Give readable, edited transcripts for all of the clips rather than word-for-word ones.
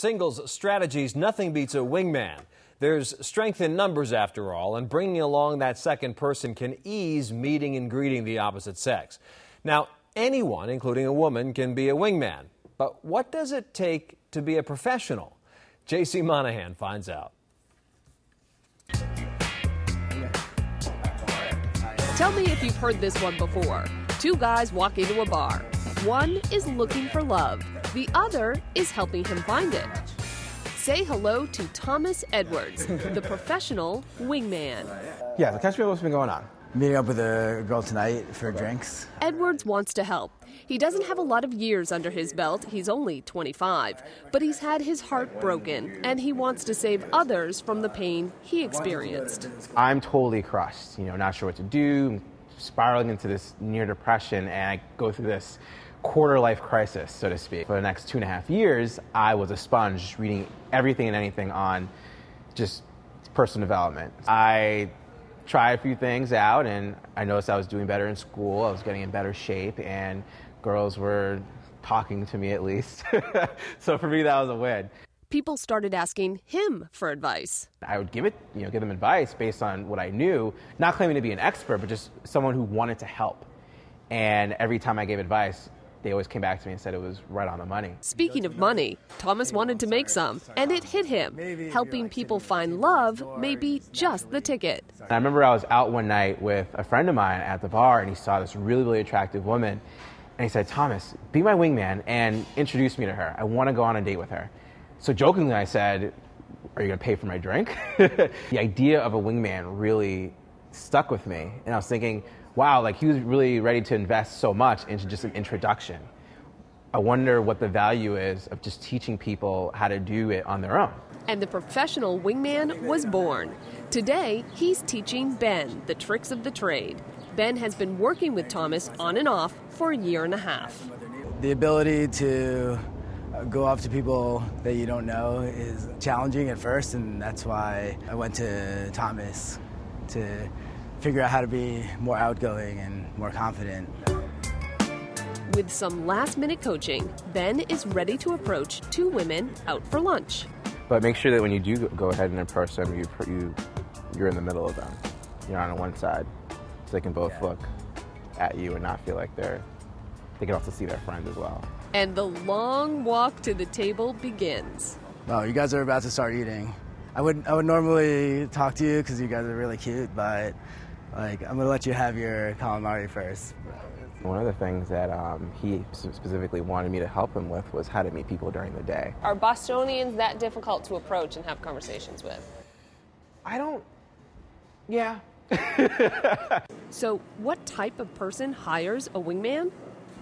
singles strategies, nothing beats a wingman. There's strength in numbers after all, and bringing along that second person can ease meeting and greeting the opposite sex. Now, anyone, including a woman, can be a wingman. But what does it take to be a professional? J.C. Monahan finds out. Tell me if you've heard this one before. Two guys walk into a bar. One is looking for love. The other is helping him find it. Say hello to Thomas Edwards, the professional wingman. Yeah, catch me what's been going on. Meeting up with a girl tonight for drinks. Edwards wants to help. He doesn't have a lot of years under his belt. He's only 25. But he's had his heart broken, and he wants to save others from the pain he experienced. I'm totally crushed, not sure what to do, spiraling into this near depression, and I go through this quarter-life crisis, so to speak. For the next 2.5 years, I was a sponge, reading everything and anything on just personal development. I tried a few things out, and I noticed I was doing better in school. I was getting in better shape, and girls were talking to me at least. So for me, that was a win. People started asking him for advice. I would give them advice based on what I knew, not claiming to be an expert, but just someone who wanted to help. And every time I gave advice, they always came back to me and said it was right on the money. Speaking of money, Thomas wanted to make some, and it hit him. Helping people find love may be just the ticket. I remember I was out one night with a friend of mine at the bar, and he saw this really, really attractive woman. And he said, "Thomas, be my wingman and introduce me to her. I want to go on a date with her." So jokingly I said, "Are you going to pay for my drink?" The idea of a wingman really stuck with me. And I was thinking, wow, he was really ready to invest so much into just an introduction. I wonder what the value is of just teaching people how to do it on their own. And the professional wingman was born. Today, he's teaching Ben the tricks of the trade. Ben has been working with Thomas on and off for 1.5 years. The ability to go up to people that you don't know is challenging at first, and that's why I went to Thomas to figure out how to be more outgoing and more confident. With some last-minute coaching, Ben is ready to approach 2 women out for lunch. But make sure that when you do go ahead and approach them, you're in the middle of them. You're on one side, so they can both look at you and not feel like they can also see their friend as well. And the long walk to the table begins. Oh, you guys are about to start eating. I would normally talk to you because you guys are really cute, but I'm going to let you have your calamari first. One of the things that he specifically wanted me to help him with was how to meet people during the day. Are Bostonians that difficult to approach and have conversations with? Yeah. So what type of person hires a wingman?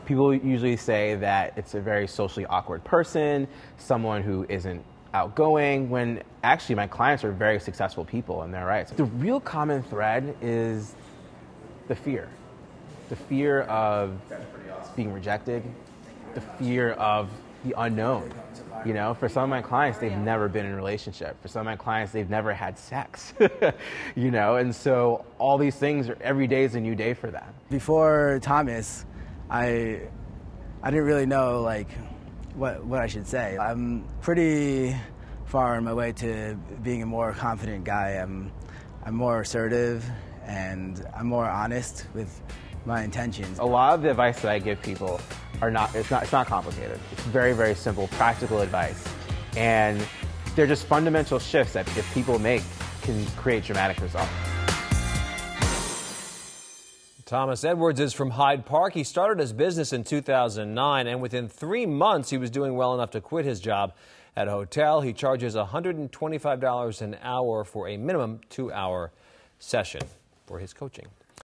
People usually say that it's a very socially awkward person, someone who isn't outgoing, when actually my clients are very successful people, and they're right. The real common thread is the fear. The fear of being rejected, the fear of the unknown. For some of my clients, they've never been in a relationship. For some of my clients, they've never had sex, and so all these things every day is a new day for them. Before Thomas, I didn't really know what I should say. I'm pretty far on my way to being a more confident guy. I'm more assertive, and I'm more honest with my intentions. A lot of the advice that I give people it's not complicated. It's very, very simple, practical advice. And they're just fundamental shifts that if people make can create dramatic results. Thomas Edwards is from Hyde Park. He started his business in 2009, and within 3 months, he was doing well enough to quit his job at a hotel. He charges $125 an hour for a minimum 2-hour session for his coaching.